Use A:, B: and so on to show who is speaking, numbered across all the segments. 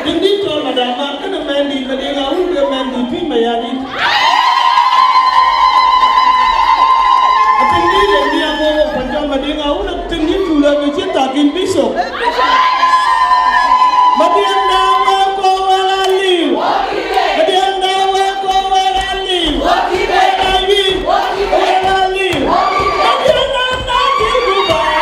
A: Ini kalau madam kan mandi, kadang aku dia mandi pi mayani. Tinggi dia aku panjang kadang aku nak tinggi pula macam takin pisau. Madian dawa ko walali. Madian dawa ko walali. Walali. Walali. Madian dawa ko walali.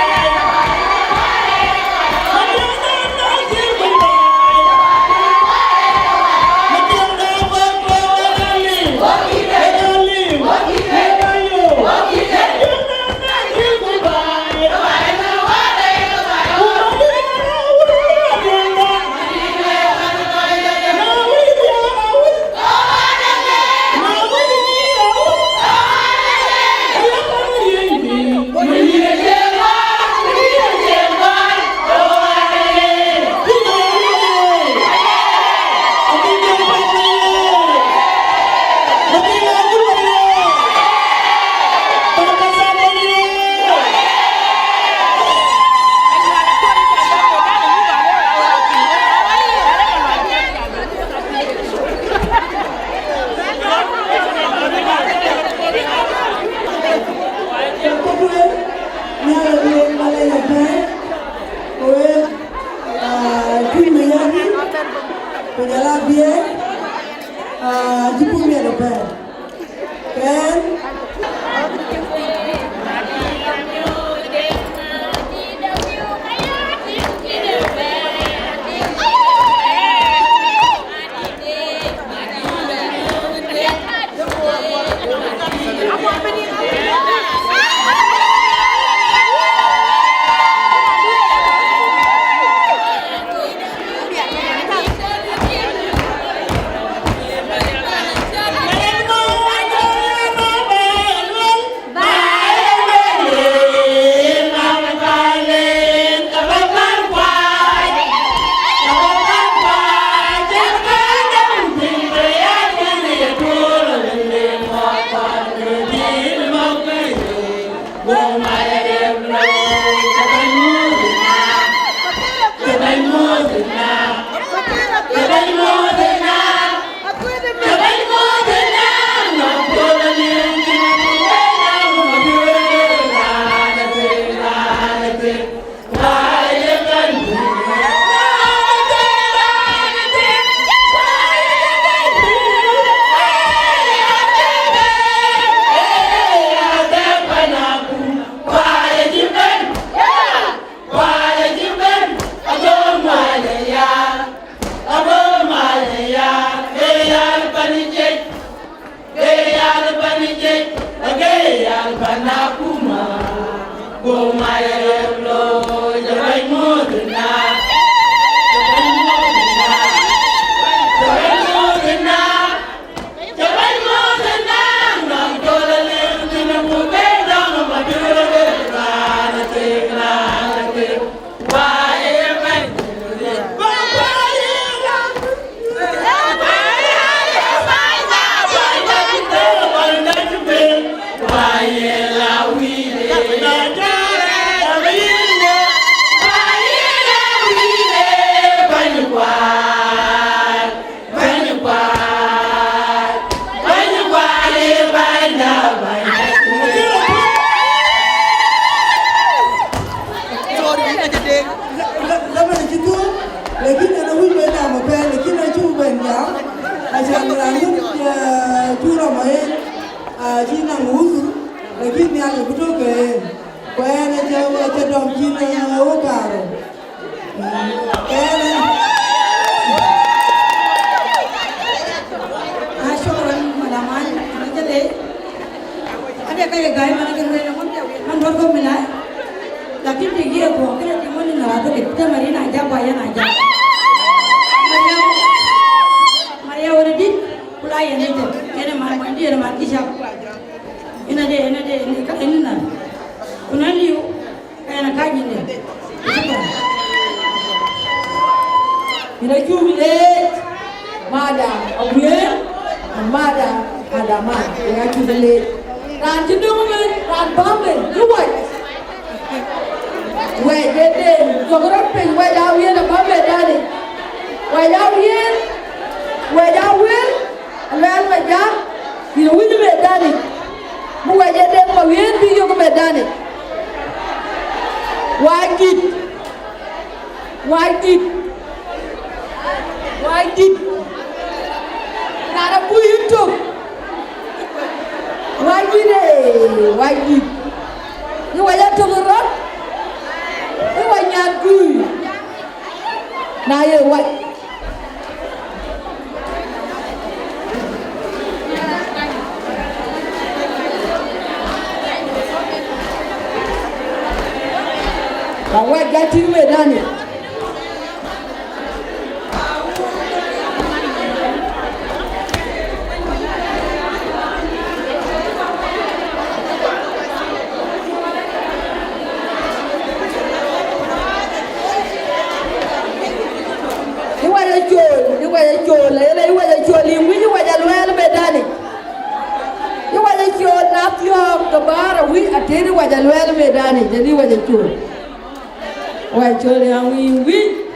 B: Wait, Wajawian, Wajawil, Alan Wajak, you will be done it. Wajadem Mawian be you be done it. Why did? Not a boy you took. Why did? You were to the road? You were not good. Now you what? What got you made on it? Tiri waja luel medani, jadi waja chul. Waja chul yang win.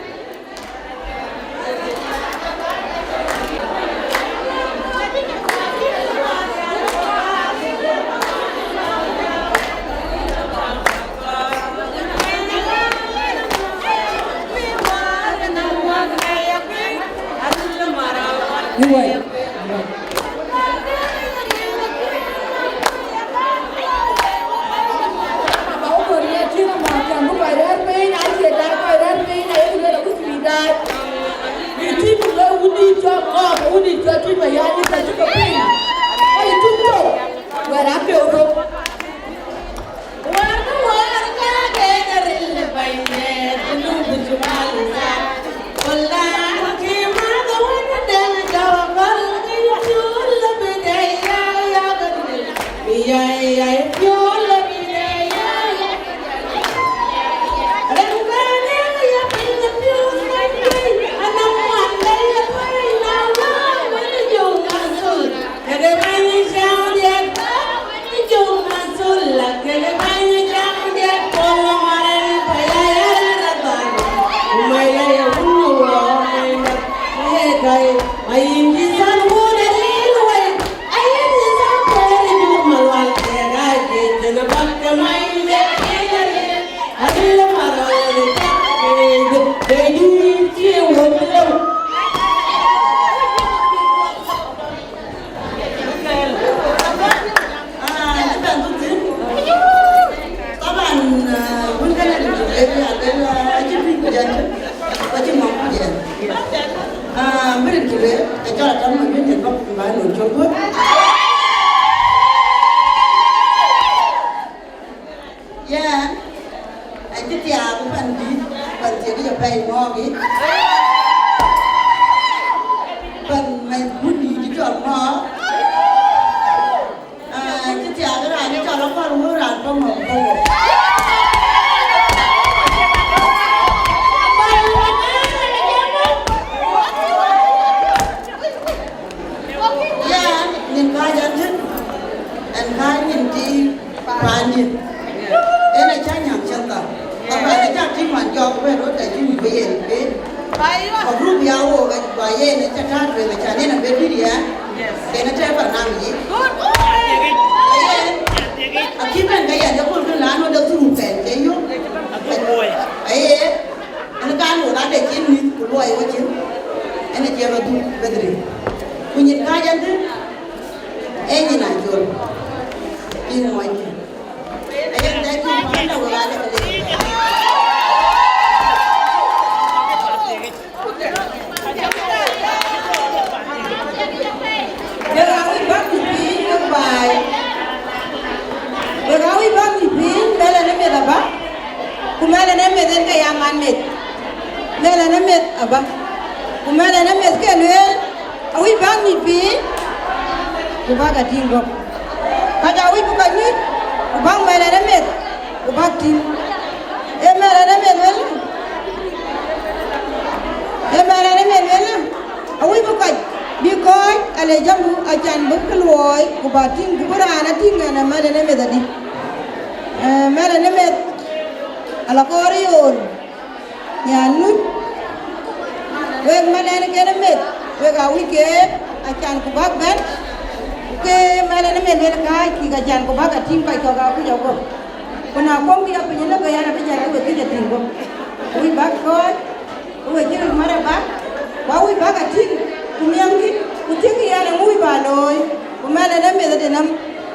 B: Wek malene kene met. Wek a weekend. Achan ku bak ben. Ke malene met wek kai ki ka chan ku bak a tim kai ka ku jaw ko. Kuna kom ki api jela gaya na pejara wek ki jatim ko. Wi bak ko. Wek ki mara bak. Wa wi bak a tim. Kumiang ki. Kuting ya na wi ba loy. Ku malene met de nam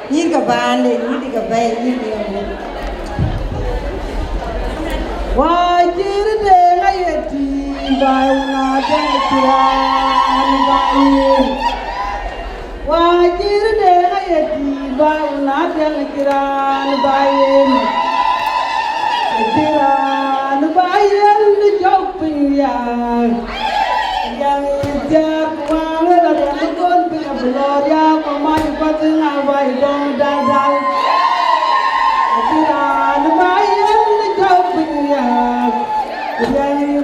B: nyir ka bande nyir ka bay nyir ka. Wajir de ngayeti bauna jangkiran bain. Wajir de ngayeti bauna jangkiran bain. Jiran bain di joping yang ijak wang ada kon pina belor ya pamai pating abai dong dadal. Jiran bain di joping yang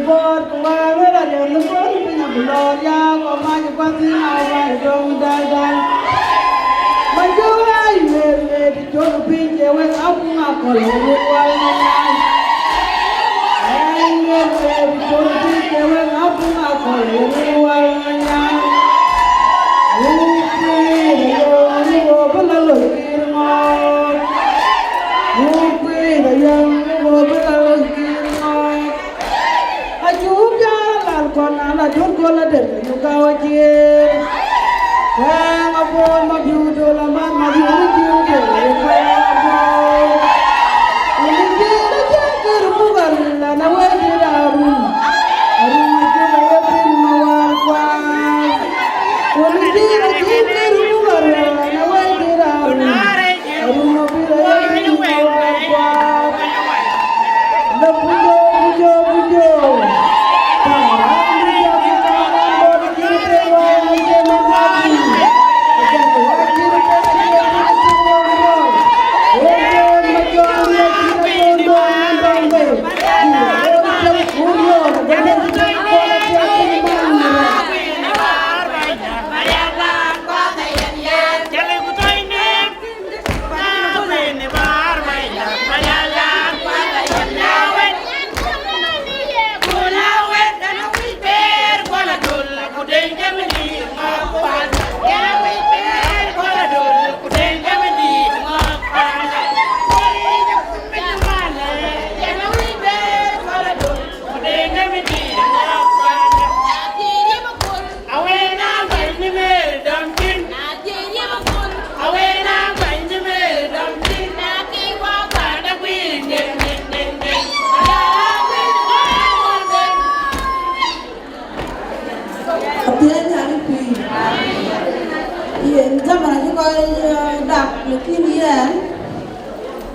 B: bot wang ada kon pina belor ya pamai pating abai dong dadal. Manjuai le di joping jewe apu ngakol wal nang. Ayo le di joping jewe apu ngakol wal nang.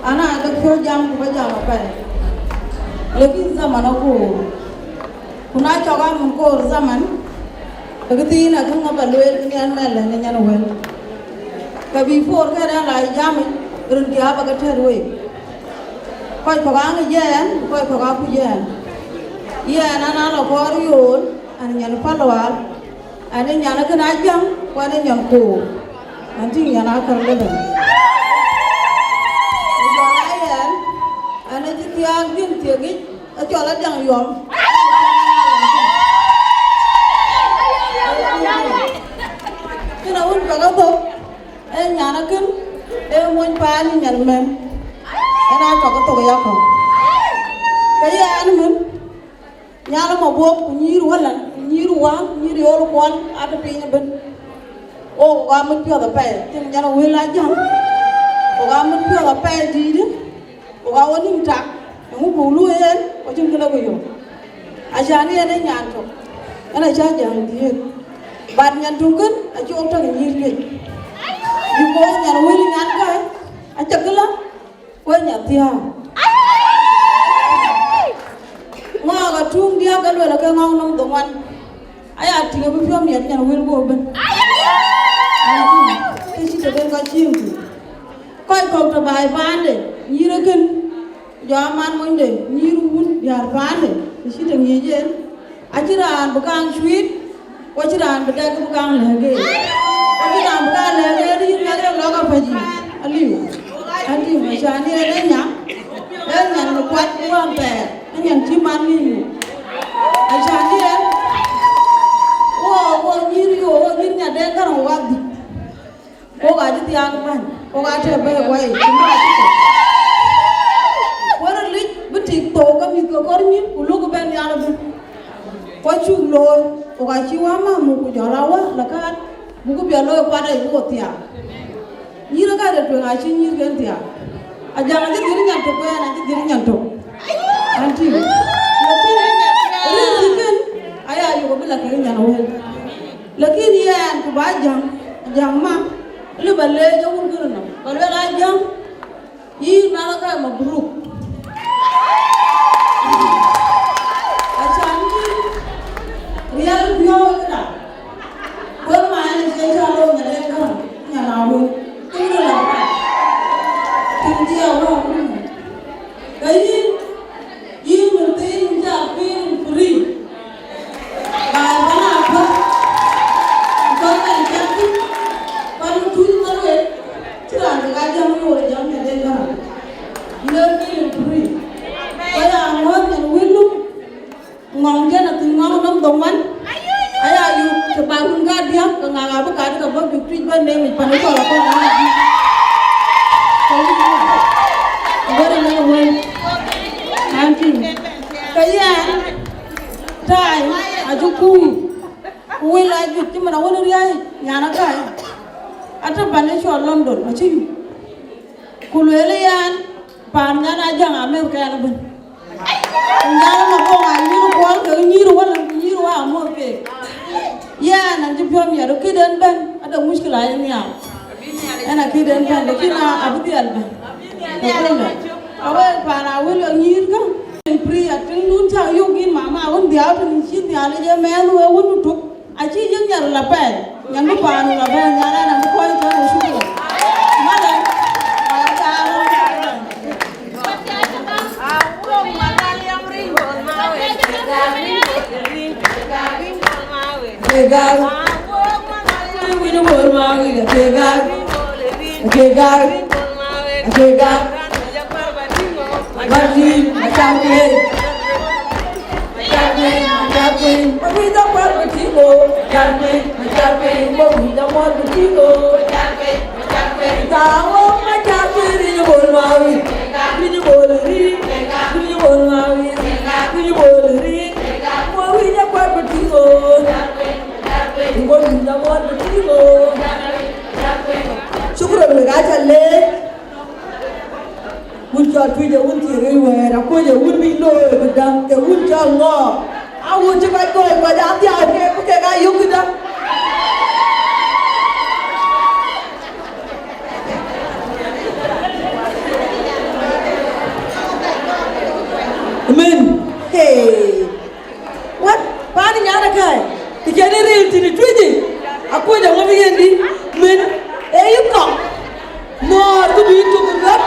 B: Anak ada kerjaan kerja apa? Lagi zaman aku, kuna coba mengkor zaman, begitu ini aku ngapa luar ni an malah ni an well. Kabi for kerana lagi jam, kerana dia apa kerja luar. Kau pegang je, kau pegang pujian. Ia anak lo koruyon, ane an palwal, ane an kena jam, kau ane an ko, nanti an akar leben. Ane jitiang din tiagit, ajolah jangan yom. Kena un pagapo, nyana ken, mun pani nyan mem. Ena pagapo kaya ko. Kaya ane mun, nyana mabok nyiru halan, nyiru wang, nyiru olu kwan, ada pinya ben. Oh, kamu tiada pay, tiada nyana wila jam. Oh, kamu tiada pay jadi. Oga woni tak ngu bulu en o tin kala goyo ajani ene nyanto ana jaja ndiye bad nyantu kun a ci okta ngirge yugo nyan wili nyan ka a cagala ko nyatia ngaga tum dia galwe la ka ngaw nom do wan aya tinga bu fiom nyan wil go ben ke ci de ga cim koy ko to bay bande nyira ken jaman monde nyiru wun yar bande ci de ngejen ajiran bukan sweet wajiran bedak bukan lege wajiran bukan lege di ngare loga paji aliu andi majani enya enya no kwat uang pe enya ciman ni ajani jalo bu ko chulo ko ga chiwa ma mu ko jalawa la ka bu ko bialo ko ada ko tia ni ra ga de to ga chi ni gen tia a janga de diri nyan to ko ya na de diri nyan to anti rin aya yu ko bila ke nyan wel lakini yan ko ba jang ma le balle jawul gurna balle ga jang yi na ka mabruk real bio na ko ma ni se jalo ngale ka nya na wo tu la tin dia wo kai yi mu tin ja pin free ba bana ko ko ka ja tu pan tu na we tira ga ja mu wo ja me de ga le pin free ko ya ngon ni wilu ngong ke na tin ngong nom dong man aya yu ke barun ga dia ke ngaga ba ka ka ba bikri ba ne mi pan ko la ko na bare na wen anti kaya tai ajuku wila ju ti mana woni riya nyana ka ata bane sho London ma ci kulele yan pan nyana janga me ka na ben nyana ma ko ga ni ko ko ni ro wala ni ro wa mo ke ya nan ji biom ya ro kidan ben ada mushkila ya ni ana kidan ben de kina abdi alba awe para wala ni ka pri atin nun cha yogin mama won dia tin chin dia le je men we won tu a chi jeng nyar la pe nyang du pa nu la be nyana na ko ta no shu mala ta ro Tegar, winu bol mawi tegar, tegar, tegar, bagi macam ni, bagi dapat bertigo, jadi macam ni, bagi dapat bertigo, tahu macam ni winu bol mawi, winu bol ri, winu bol mawi, winu bol ri, bagi dapat bertigo. Ngoi na mo na tilo. Shukran me gacha le. Mun cha twi je un ti re we ra ko je un mi lo e dang ke un cha ngo. A un je ba ko e ba dang dia ke ku ke ga yu da. Amen. Hey. What? Pa ni nyana kai. Tikene real tini twiji aku ja ngobi yendi men e yuko no tu bi tu gap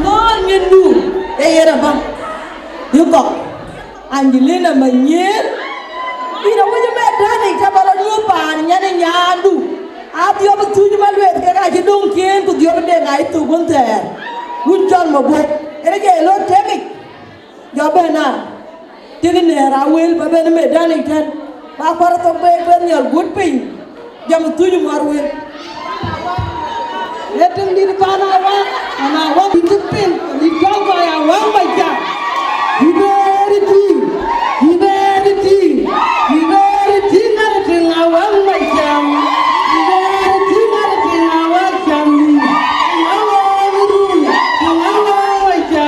B: no ngendu e yera ba yuko angelina manyer ina wuje be dani tabara lupa nyane nyandu abio betu ni malwe ke ga ji dong kien ku dio be ngai tu gunte gun jon mo bo ere ge lo teki jo be na tigine rawel ba be me dani tan ba para to be ben yal good pin jam tuju marwe letung di kana wa ana wa pin di gawa ya wa ba ja hiberity na tinga wa ba ja hiberity na tinga wa jam awa ru awa wa ja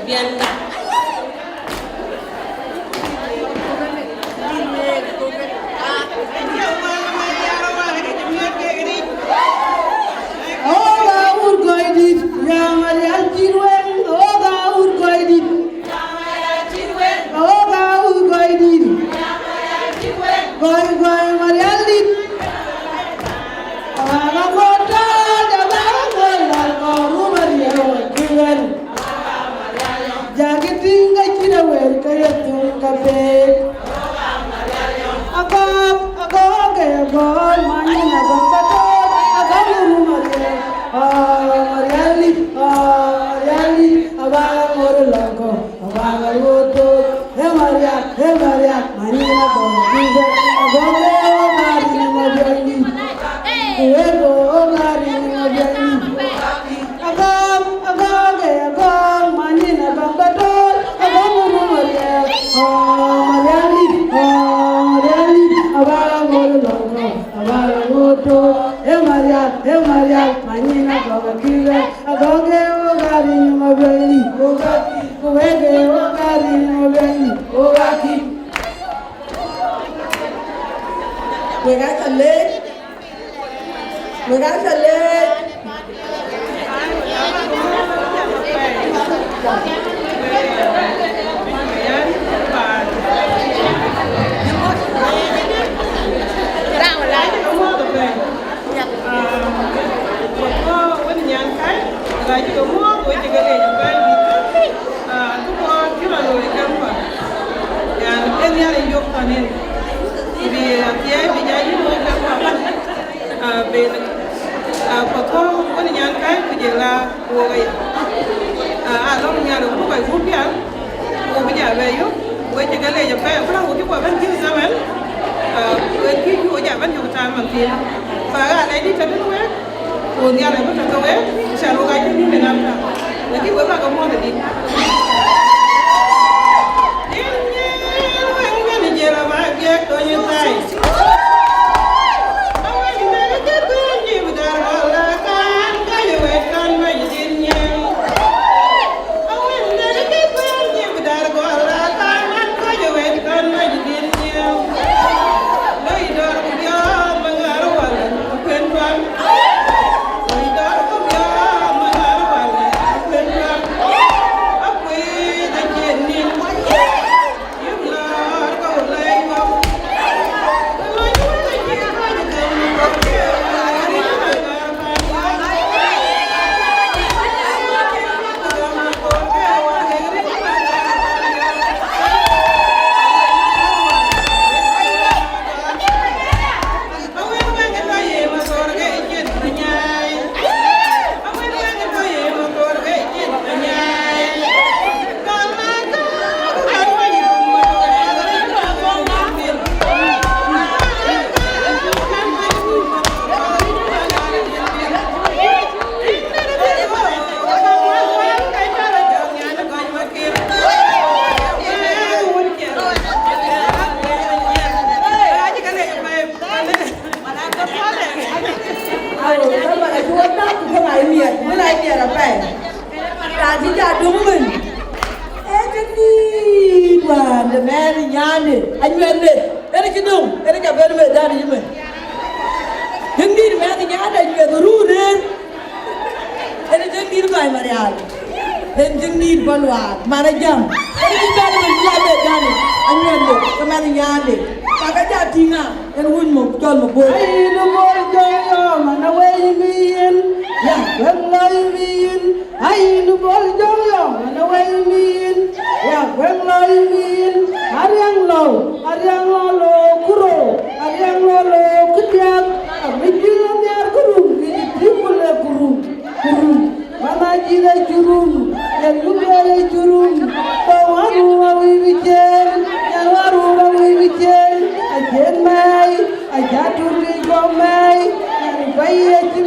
B: bien.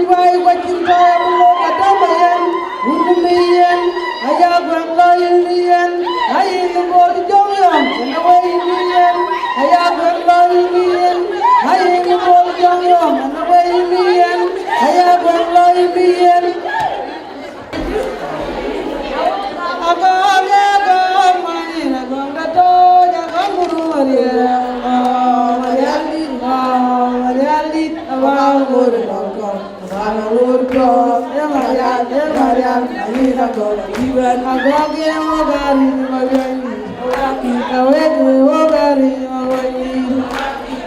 C: Why watching the
B: Agoge magari magari, kawege magari magari.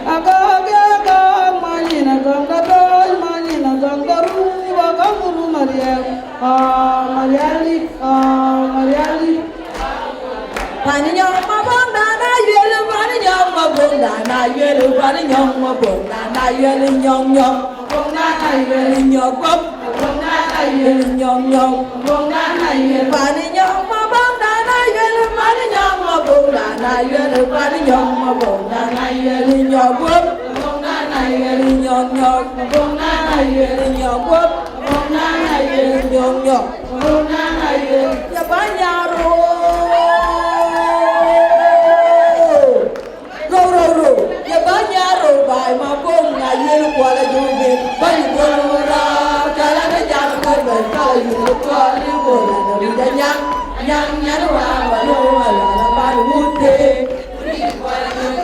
B: Agoge agog manina ganggadol manina ganggaru baganguru Mariam. Mariali. Paninyong mabonda na yelu paninyong mabonda na yelu paninyong mabonda na yelu nyong nyong. Bonda na yelu nyong nyong. Bonda na yelu nyong nyong. Bonda na yelu paninyong mabonda na yelu paninyong mabonda na yelu paninyong mabonda na yelu nyong nyong. Bonda na yelu nyong nyong. Bonda na yelu nyong nyong. Bonda na yelu nyong nyong. Bonda na yelu ya banyaro. Ya banyaro bai ma bom na yelu kwala jube bani bolora kala na jam ko bai kala yelu kwala bola na vida nyang wa balo wala na baru mute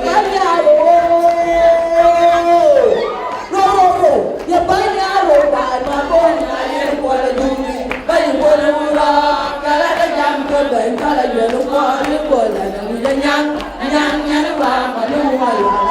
B: banyaro ya banyaro bai ma bom na yelu kwala jube bani bolora kala na jam ko bai kala yelu kwala bola na vida nyang wa balo wala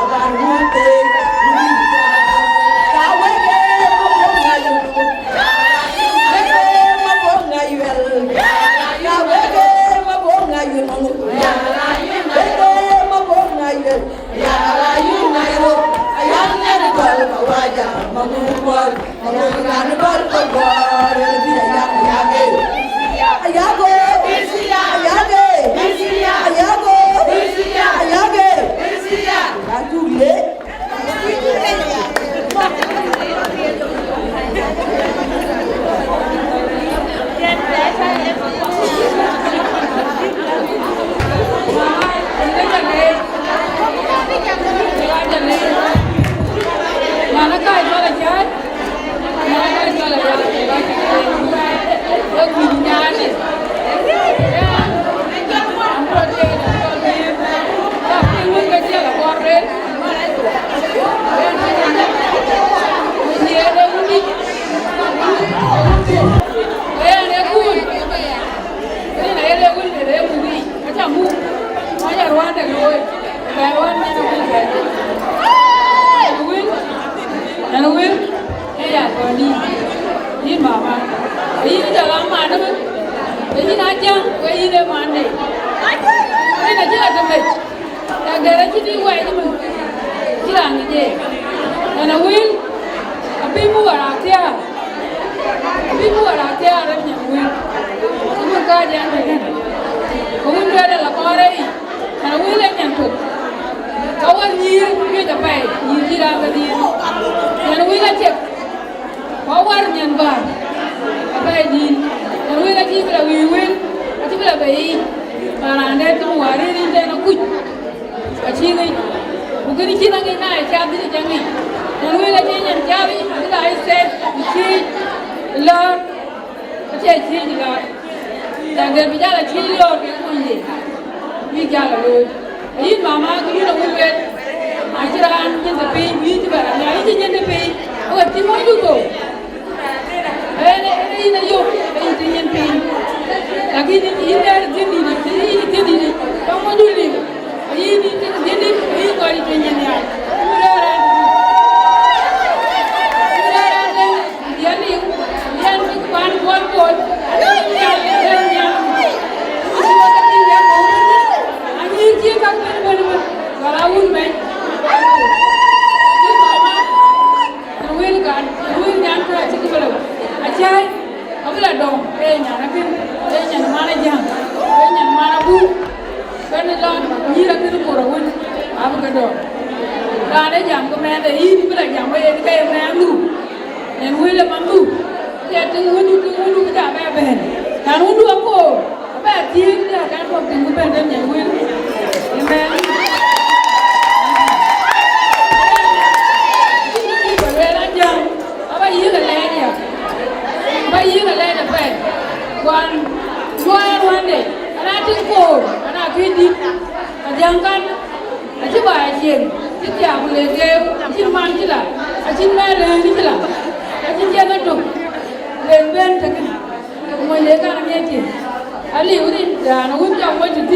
C: ali uri da na wunja wajin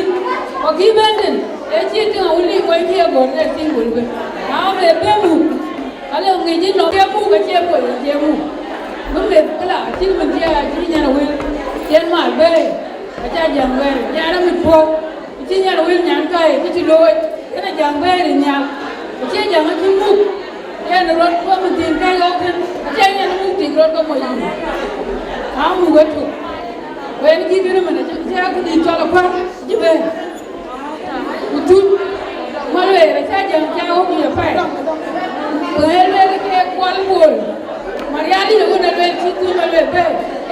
C: o ki benden e chi tin uli ko ki e go ne tin gulbe a be be mu ale ngi ni no ke mu ga che ko je mu mun be kala tin mun je ji nya na wil yen ma be a cha jang be ya na mi po ji nya na wil nyan kai ki ti loy kana jang be ri nya che jang a ti mu ya na rot ko mun tin kai lo ken a cha nya na mu tin rot ko mo yi a mu ga tu when ki dina mana ja ko di tola par jibe utu malwe ra cha jang cha ho mi fa ko hele ke kwal bol mariali no na le ti tu malwe be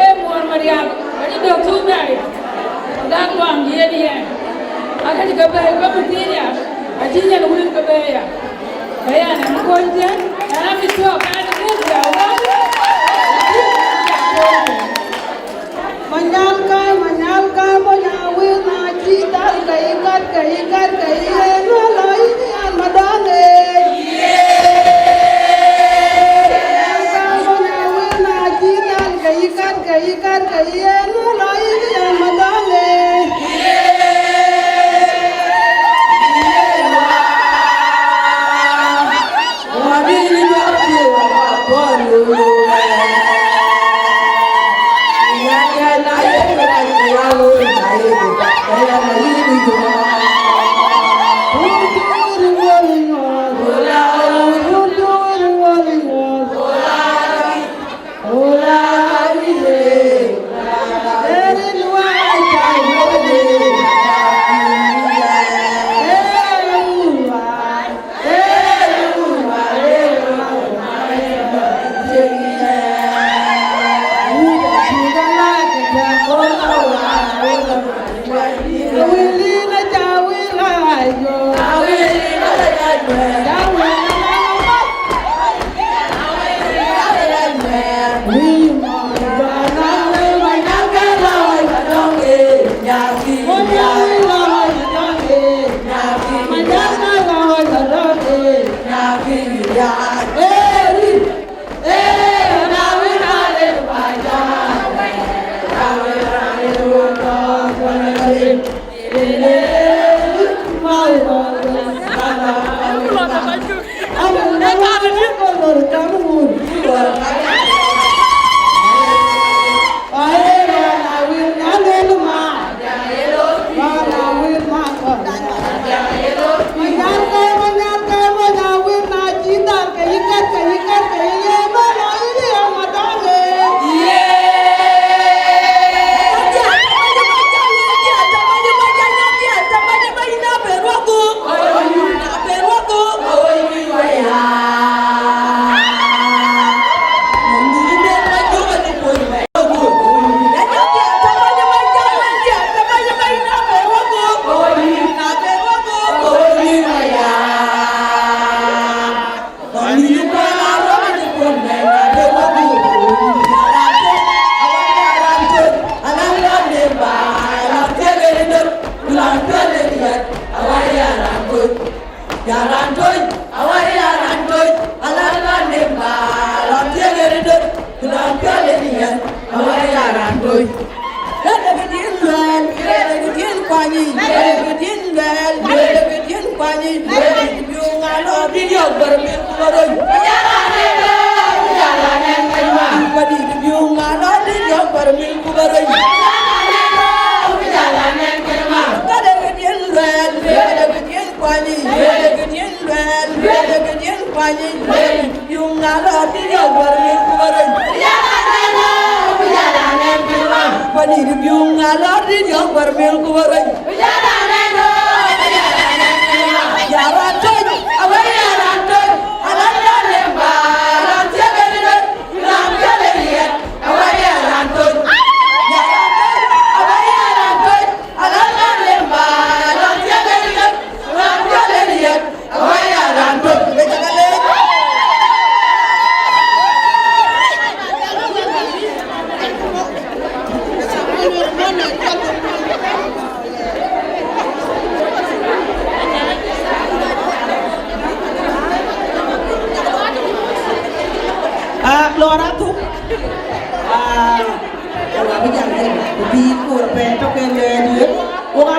C: e mo marial ani do tu mai da ko am ye ni aka ji gabe ko mutiya ajinya no win gabe ya kaya na ko je ana mi to ka na ne ya wa
B: Manyalka boyawi na chita kai kat no lai ni an madange boyawi na chita kai kat no lai ni an madange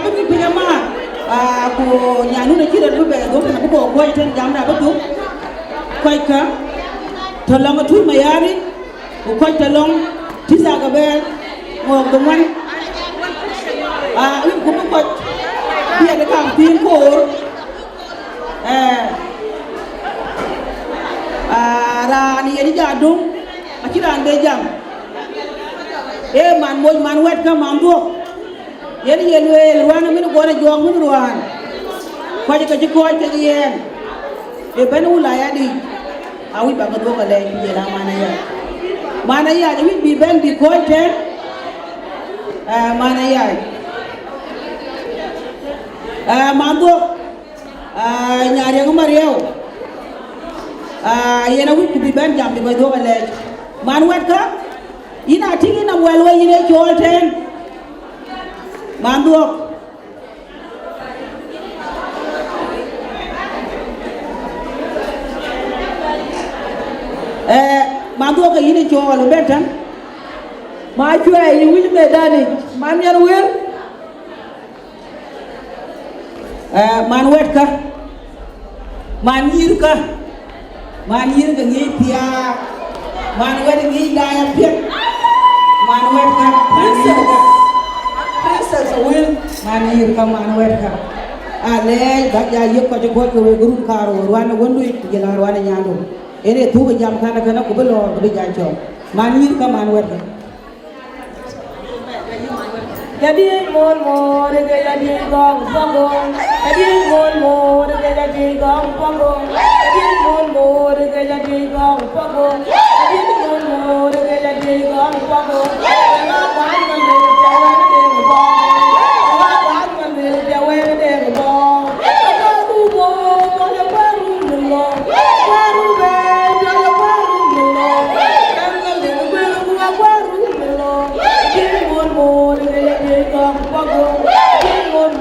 B: ba bi pinya ma ko nyanu na kira du be do na ko ko ten jam da ba du ko ka to long tu mayari ko to long tisa ga be mo do man wi ko ko dia da kam tin ko ra ni yedi jadung akiran be jam man moy man wet ka man do yedi yelwel wana min ko na jong min ruan ko ji ka ji ko te yen e ben wula ya di awi ba do ka le je la mana ya ni bi ben bi ko te mana ya man do nyaare ko mariyo yena wi bi ben jam bi do ka le man wet ka ina tigi na welwa yine jolten manduok manduok yine jol betan ma chwe yi wi me dani man yan wer man wet ka man yir ka ngi pia man wet ngi daya pet man wet ka princess will man yir ka man wet ka ale da ya yek ko ko ko we group karo wana wondu jela wana nyando ene tu ko jam kana kana ko belo ko ja cho man yir ka man wet ka
D: jadi mon de jadi gong gong jadi mon de jadi gong gong jadi mon de jadi gong gong jadi mon de jadi gong gong ma ban man de jawa de gong ma ban man de jawa de gong aku go ko baru lo baru be jawa baru lo kan de baru baru lo jadi mon de jadi gong gong jadi mon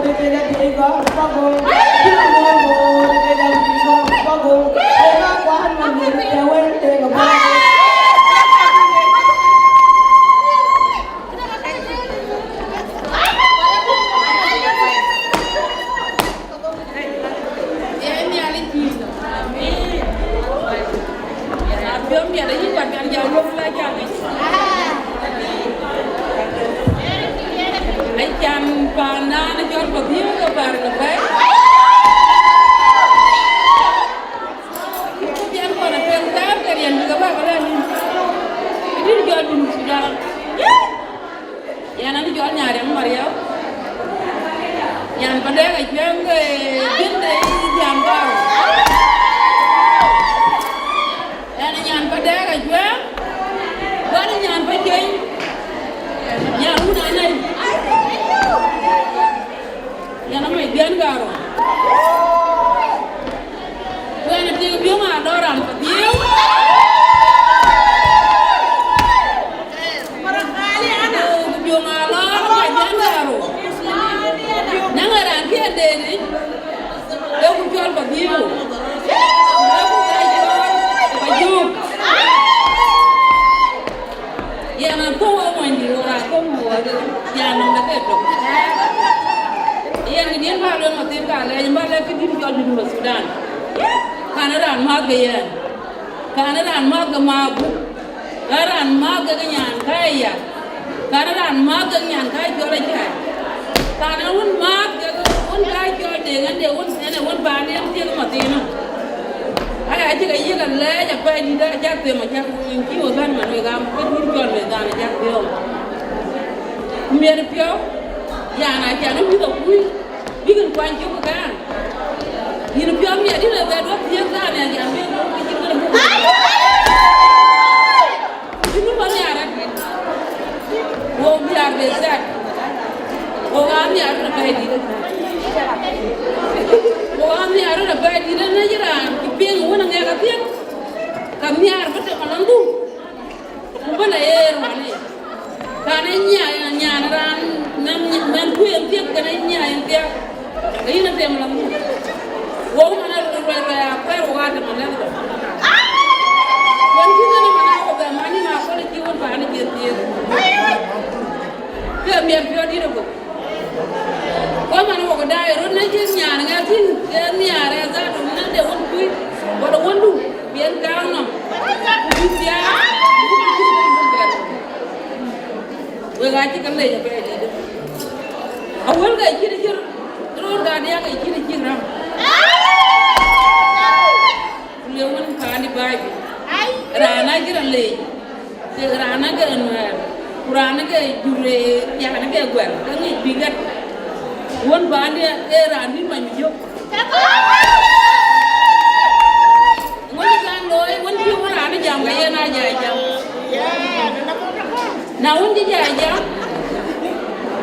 D: de jadi gong gong jadi mon de jadi gong gong ma ban man de jawa de gong
C: man ko da ro na ji nyar nga tin ni are za do na de won ku wala wondu bien ga no ya we ga ti kan le ja be de awol ga ji ji ro ga de ga ji ji ram le won ka ni bai rana gira le rana ga no Kurana ke jure ya na ke gwal ka ngi bigat won bande e rani ma mi jok won kan loy won ti wona na jam ga yana ja jam na won di ja jam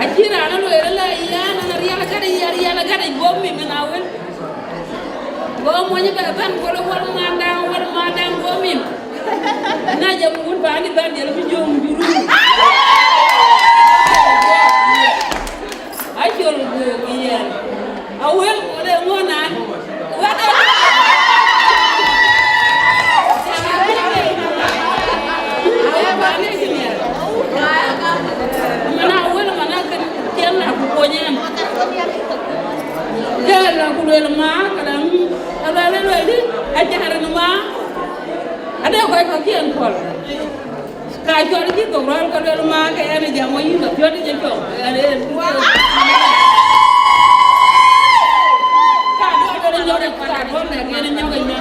C: ajira na loy la ya na riya la ga go mi na wen go mo ni ba ban ko lo wal ma dang go mi na jam won bande bande la mi jom juru Ajol go iya. Awel ole ngonan. Wada. Mana awel mana kan kian aku punya. Kian aku le ma kadang ada le ajaran ma. Ada kau kian pol. Kai cho đi tổ rồi con đưa ma cái em này giờ mới như được chưa đi trên chỗ đây cả đôi đây nhau đây cả đôi này kia đây nhau cái nhau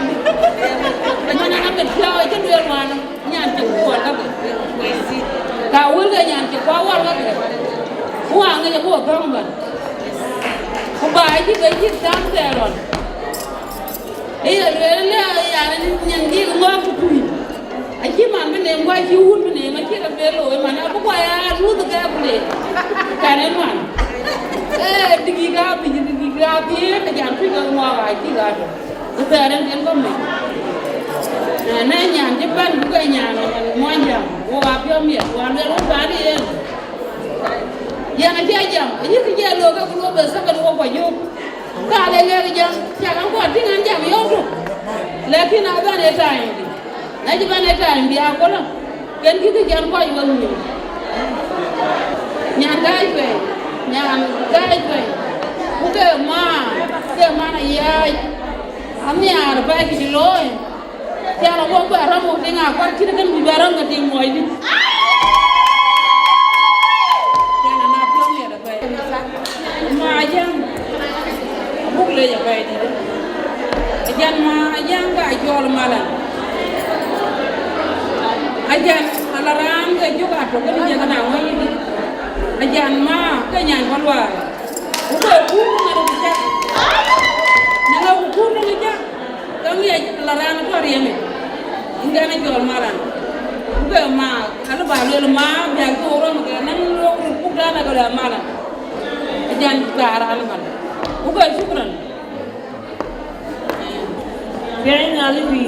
C: mà nó bị chơi chứ đưa mà nhàn chụp quần các cả uống cái nhàn chụp quá quá các uống cái gì uống không vậy không phải chứ cái gì dám thế rồi ấy là nhàn gì cũng ngon cực kỳ aji man bene ngwa ji wul bene ma ci da belo ma na bu ya lu da ga bele kanen man digi ga bi ka jam fi ga ngwa ga ci ga do ta ran den ko me na nyam je ban bu ga nyam mo jam wo ga bi o mi wa le ro ba ni ya na je jam yi ki je lo ga ko lo be sa ga wo ko yo ka le le jam ja ga ko tin an jam yo do lekin aba ne ta yi Naji bane time dia ko la ken ki jan ko yi won ni nyan gay pe ku ke ma na yaay am yaar ba ki loy ya la bo ba ra mo dinga ko ci den bi baram nga ding moy di yana na pion ya da bay ma jam bu le ya bay di jan ma jang ga jol malan ajan alaram ke juga to ko ni na wa ni ajan ma ka nyan balwa ko ku na ro ja na ga ku ni ja ka ngi alaram to rieme ingana jol maran ko ma ala ba lo ma ya ko ro ma nan lo ku da na ga maran ajan ka ara ala man ko shukran ya ngali bi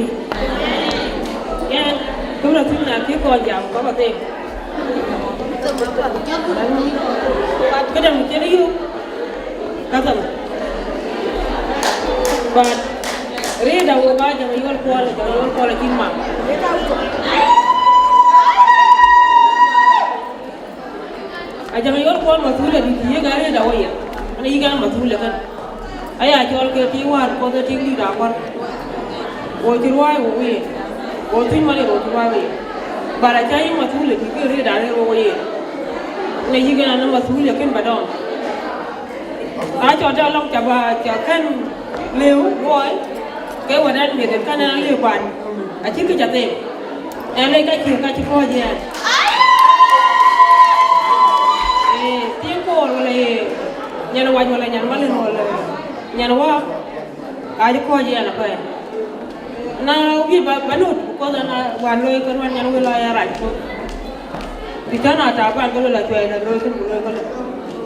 C: ya chúng là phim là phía con giàu có bao tiền cái đồng chơi đi không các bạn và riêng đầu ba giờ mình qua là chim mặn giờ mình qua mà thứ là đi cái riêng đầu vậy anh ấy cái mà thứ là cái ấy cho cái tiếng hoa có cái tiếng đi đảo con rồi tiếng hoa của mình Otu mali otu bawe, bara jai masule kikiri dare roye, ne yiga na masule ken badon. Acho da long chaba chakan leu boy, ke wadan me den kana leu ban, achi ke jate, ele ka chi ko je. Tiempo le nyana wa wala nyana wala no le nyana wa aji ko je na pa. Na ugi banut ko na wan loy ko wan nyano la ya raj ko bitana ta ban ko la toy na loy ko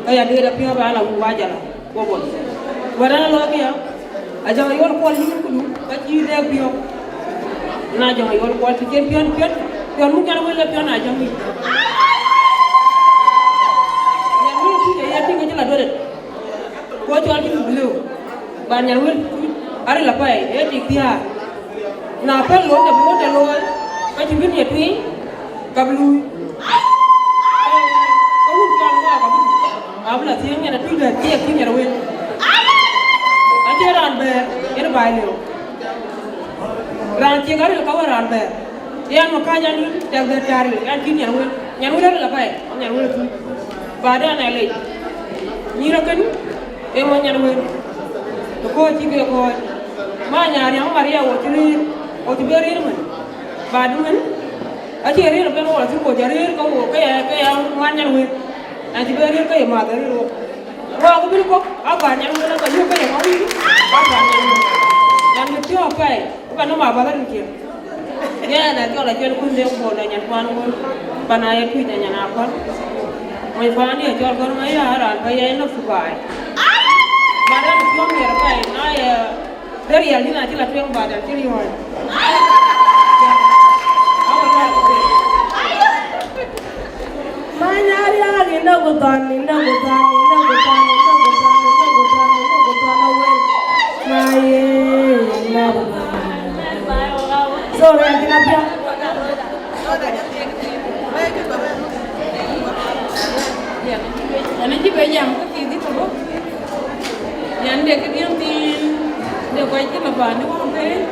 C: ay de da pio ba la waja la ko bon wara lo ki ya aja yol ko li ko ba ci de pio na ja yol ko ci pion mu kana wala pion na jami ya mu ci ya tinga ci la do de ko ci wal ci bu ba nyal wel ari la pay e ti dia na pel lo de lo ka ci bin ye tui kablu ko wut kan wa ka abla ti ngena tui de ti ki ngera wel
D: bài liều ran chia cái là có ran về yan mà cái yan đang để cari yan kín yan udah là phải yan udah và đây này lại như là cái em mà yan udah ko chi ke ko ma nyari ang Maria o ti beri man ba du man a chi ri ben o ti ko jari ko ke yang man yan udah a ti beri ke ma da ri ro ko bi ko a ba yan udah ko yu ke ko ni ba ba yan udah ti o kai ba no ma ba da ni ke ya na ko la jen kun de ko na nyan kwan ko bana ya tu nya na ko mai fa ni jo ko ma ya ran ba ya no fu bai ba da ko mi ra bai na ya dari ya ni na ti la tu ba da ti ri ho ma nya ri a ni no ko tan ni no ko tan ni no ko tan ni no ko tan ni no ko tan ni no ko tan no we ma ye na sorry anh tinapia
C: anh chỉ bây giờ có gì thì thôi nhận được cái điểm tin đều quay cái là bản đúng không thế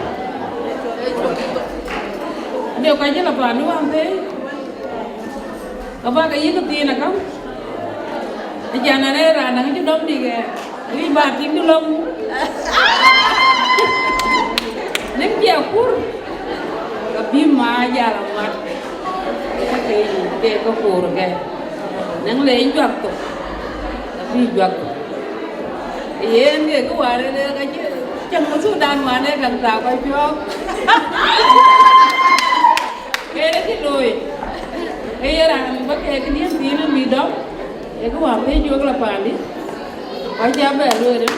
C: đều quay cái là bản đúng không thế apa cái gì cái tiền là không bây giờ này ra đang chút đông đi kìa vì bà tin được không nem dia kur tapi ma jalan mat ke de ko kur ke nang le juak to tapi juak yen ke ko are de ka chang ko Sudan ma ne kan ta ko pyo ke ti loi e ra ba ke ke dien ti na mi do e ko wa pe juak la pa ni pa ja ba lo de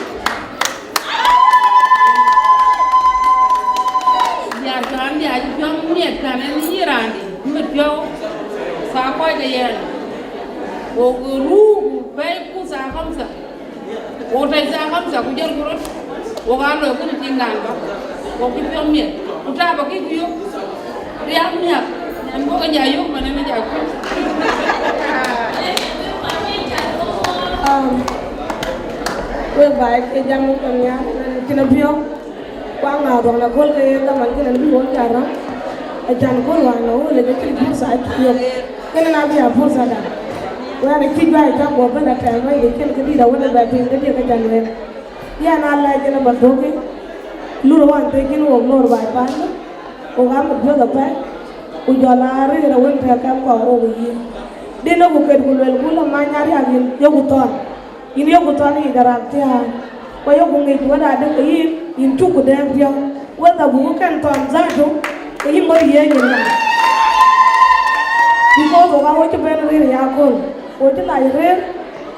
C: ya kan dia jom ni kan ni randi mit yo sa ko ga yen o guru be ku sa khamsa o tai sa khamsa ku jar guru o ga lo ku tingan ba o ki pyo mi ku ta ba ki yo ria mi ya an bo ga ya yo ma ne ja ku
D: we bai ke jam ko nya kina bio quang nào rồi là cô cái tâm mình cái này bị bốn chả đó, chàng cô là nó là cái phút sai nhiều, cái này bây giờ phút sai đã, cái này khi bay trong bộ bên là cái mấy cái đi đâu cái bài phim cái cái chàng này, ya na lại cái nó bật đốt cái, lúc đó anh thấy cái nó nổi bài bán đó, cô gắng một chút gặp phải, cô giờ là rồi là quên theo cái quả ô gì, đi nó cũng kêu cô là mai nhari anh yêu cô toàn, yêu cô toàn này là thế à, bây giờ cô nghĩ cô đã được cái in chu của đêm phiêu, quên tàu bún can toàn ra chúng, cái gì mới gì vậy nè, đi cô của ông ấy chụp bên đây là cô chỉ lại thế,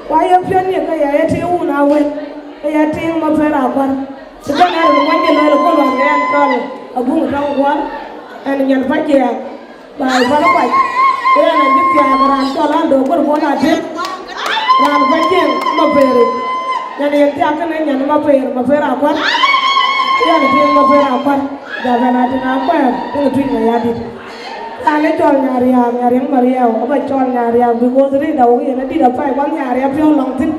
D: quay em phiêu như cái gì thì u nào vậy, cái gì thì mà phải làm quan, thì cái này là quan trọng là cô làm cái ăn con, ở vùng trong quán, anh nhận phải gì, bài phải nó phải, cái này biết gì mà làm cho nó được có muốn là chết, làm phải gì mà về rồi, nhà này thì anh cái này nhà nó mà về làm quan. Ya ni film ma fera kwar da bana tina kwar ko tu ni ya di ale chol nyari Maria o ba chol nyari bi ko ri da o ye na di da pai kwan nyari a pyo long tin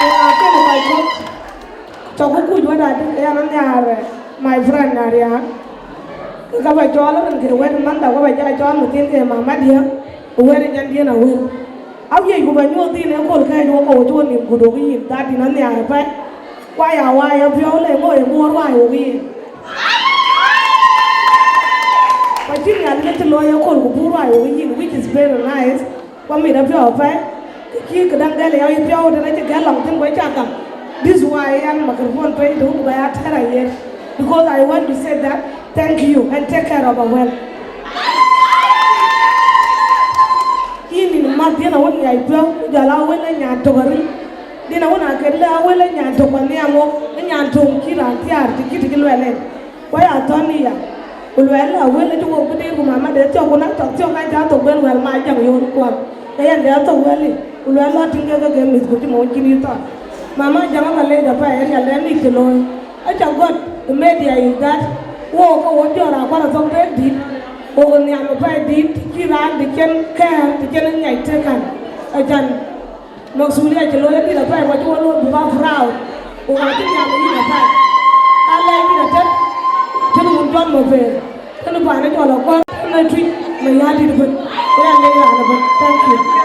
D: a ke no pai ko to ko ku da di ya na nyare my friend nyari a ka ba chol ran ke wen man da ko ba ja chol mu tin ke ma ma dia o wen jan dia na we au ye ku ba nyu tin ne ko ka do ko chu ni ku do ki da di na nyare pai quay à quay em phiếu lên ngồi mua quay của gì và chính là cái chân lôi em còn của mua quay của gì which is very nice qua mình đã phiếu phải khi cái đang đây là em phiếu thì nó chỉ cái lòng chân quay chặt cả this why anh mà cái phone pay đúng vậy à thế này because I want to say that thank you and take care of our well ini mà dia nào vẫn nhảy phiếu giờ lao với lại nhà trộn đi nào na cái là quên lấy nhà trồng quan niệm ngô cái nhà trồng kia là tiar thì kia loẹt lên quay ở thôn này à loẹt là quên lấy chung cái đi của mama để cho con nó chọn cho cái cháu trồng bên loẹt mai chẳng yêu quan cái anh để trồng loẹt đi loẹt là chính cái mình cũng chỉ muốn chỉ đi thôi mama chẳng có lấy được phải anh lấy đi thì lôi ở trong con the media is that wo có wo cho là quan là trong cái đi wo nhà nó phải đi khi ra thì chân khe thì chân nhảy chơi cảnh ở chân nó xui đi chơi lôi đi là phải qua chỗ luôn bị bao phao wa ti ya ni na pa ala ni na ta ta mu don mo fe ta ba na ko la ko na tri ma ya di bu ya ne ya na bu thank you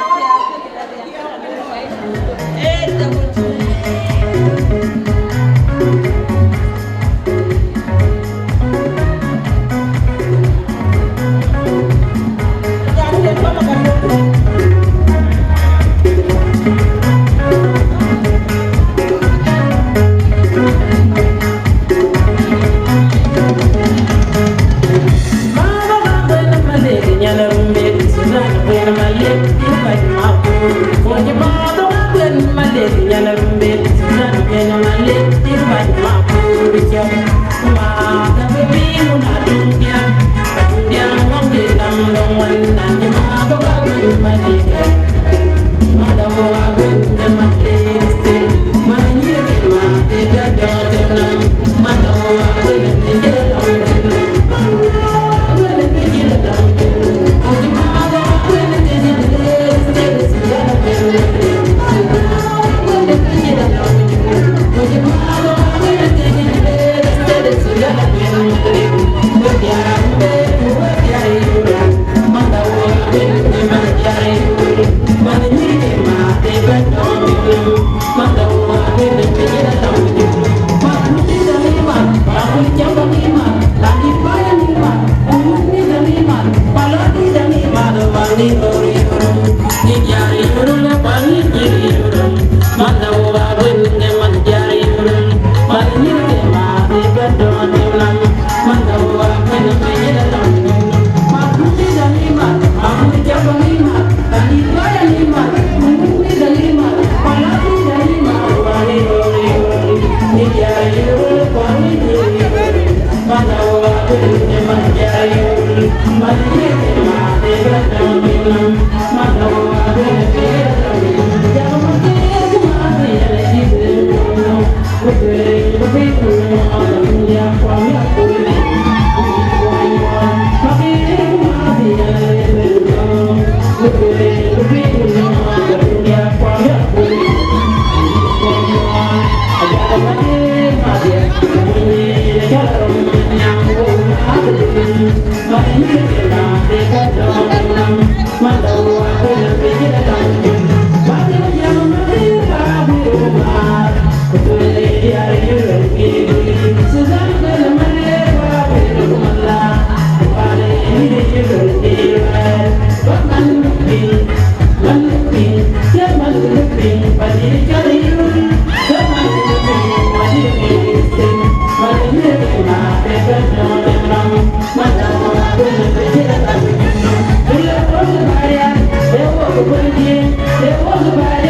E: There was a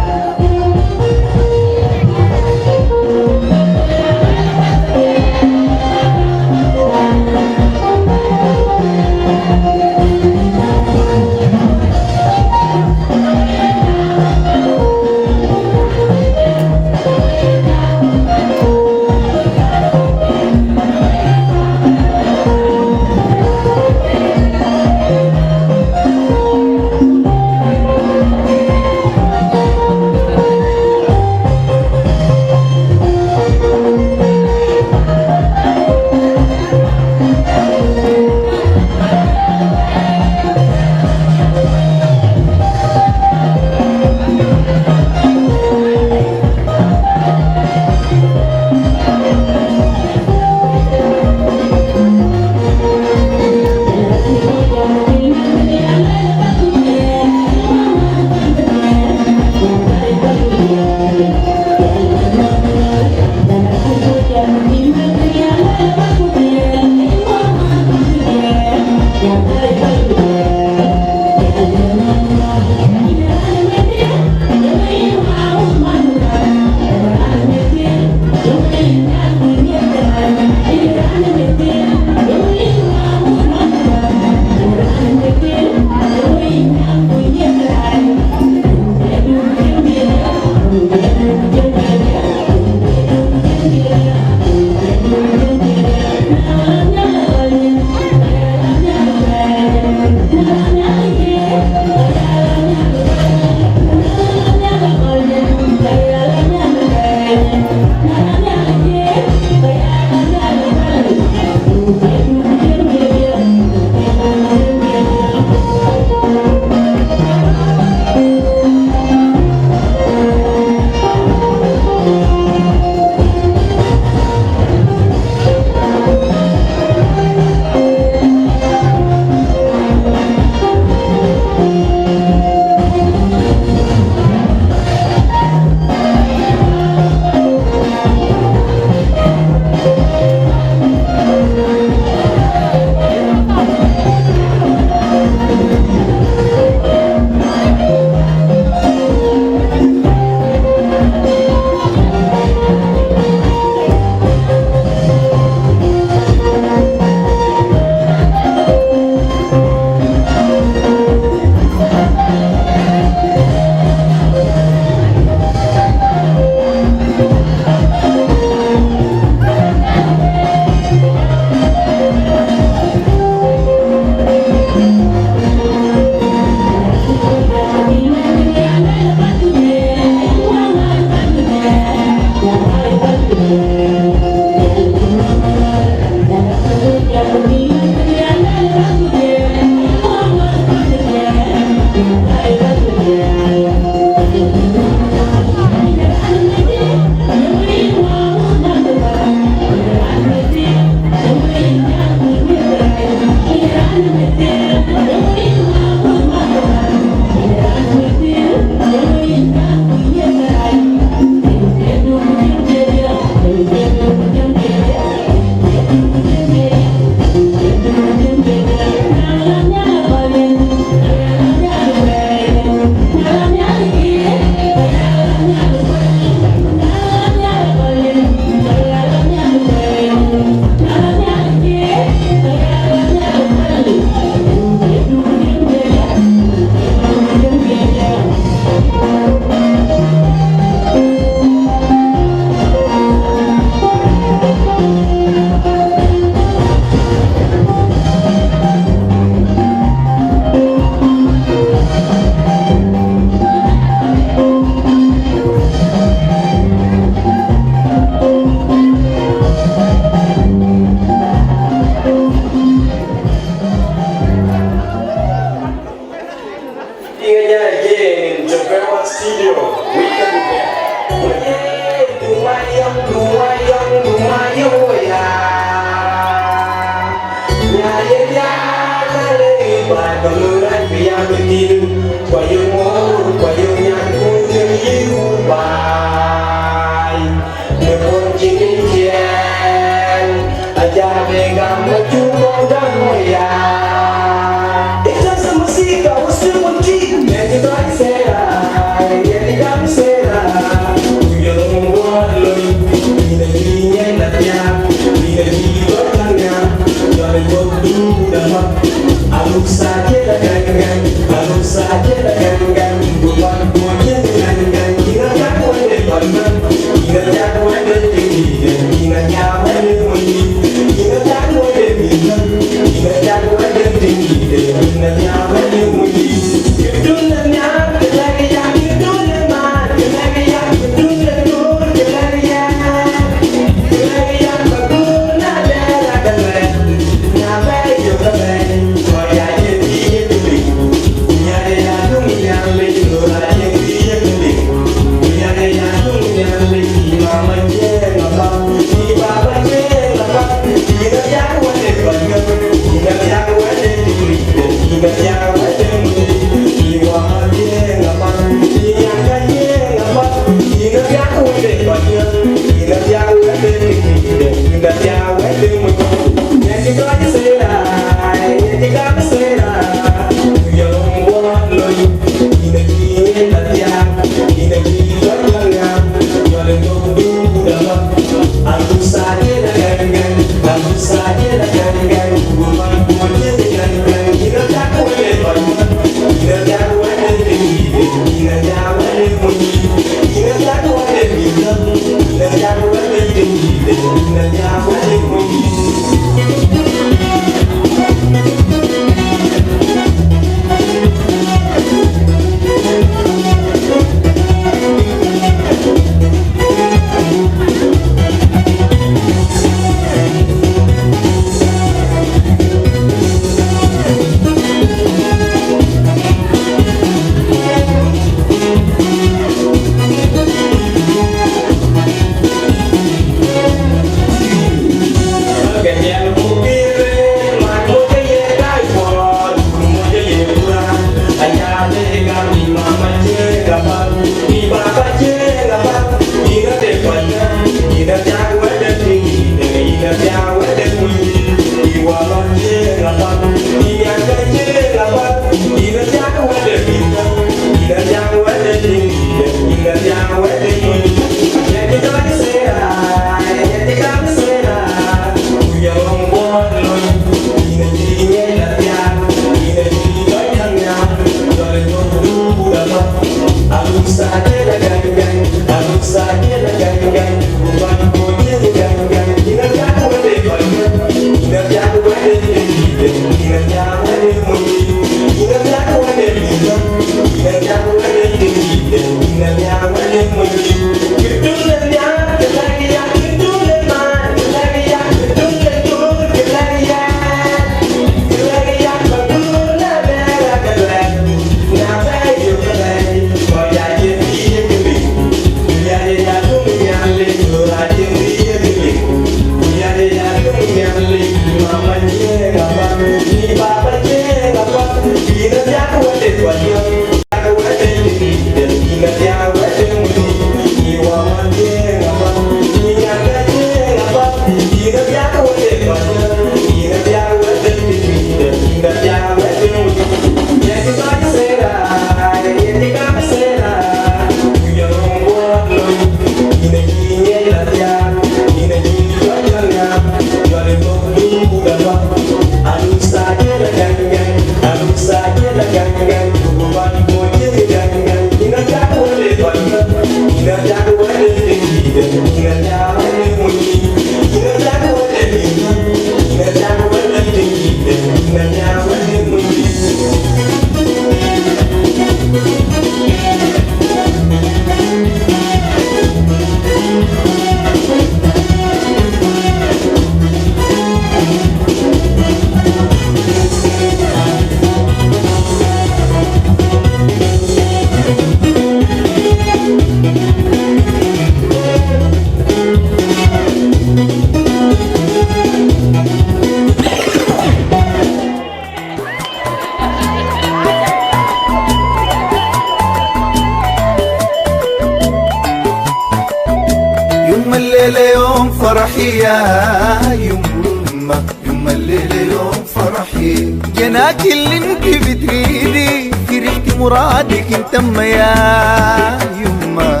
E: فرحي يا يما، يما الليلة يوم فرحي. جناك اللي انت بتريدي فرحت مرادك انت يا يما،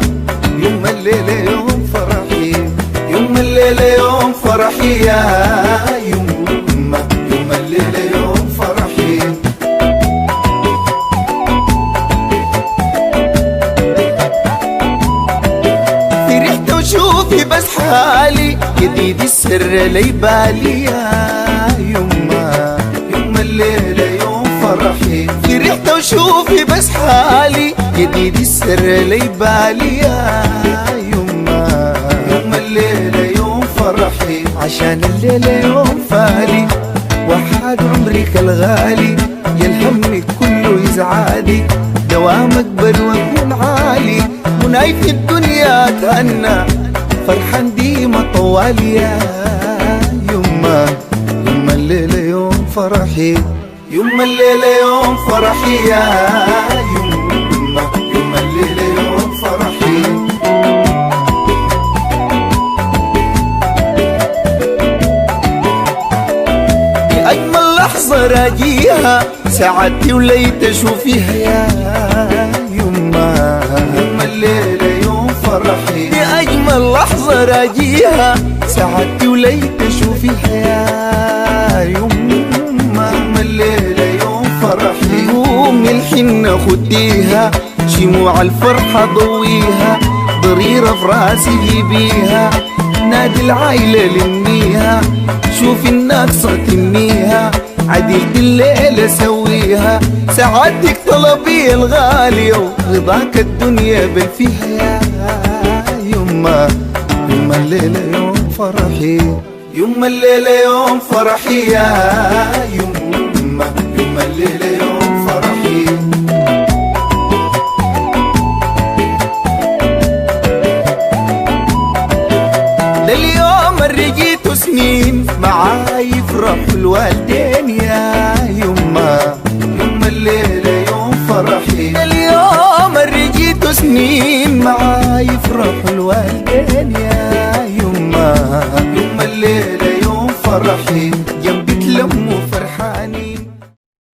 E: يما الليلة يوم فرحي. يما الليلة يوم فرحي يا يما، يما الليلة يوم فرحي. فرحت وشوفي بس حالي جديد السر لي بالي يا يما، يما الليلة يوم فرحي. فرحت وشوفي بس حالي جديد السر لي بالي يا يما، يما الليلة يوم فرحي. عشان الليلة يوم فالي وحاد عمرك الغالي، يا الهم كله يزعادي دوام اكبر واكون عالي. مناي في الدنيا اتهنى فرحان ديما طوالي يا يما، يما الليلة يوم فرحي. يما الليلة يوم فرحي يا يما، يما الليلة يوم فرحي. بأجمل لحظة راجيها سعدتي وليت اشوفيها يا يما، يما الليلة يوم فرحي. بأجمل لحظة راجيها سعدتي وليت اشوفيها يا يما، يما الليلة يوم فرحي. قومي الحنة خديها شموع الفرحة ضويها، ضريرة في راسي جيبيها نادي العايلة لميها، شوفي الناقصة تميها عديل الليلة سويها. سعادتك طلبي الغالية ورضاك الدنيا بل فيها يا يما، يما الليلة يوم فرحي. يما الليلة يوم فرحي يا يما، يما الليلة يوم فرحي. لليوم اللي جيتوا سنين معاي يفرحوا الوالدين يا يما، يما الليلة يوم فرحي. اليوم اللي جيتوا سنين معاي يفرحوا الوالدين يا يما، يما الليلة يوم فرحي.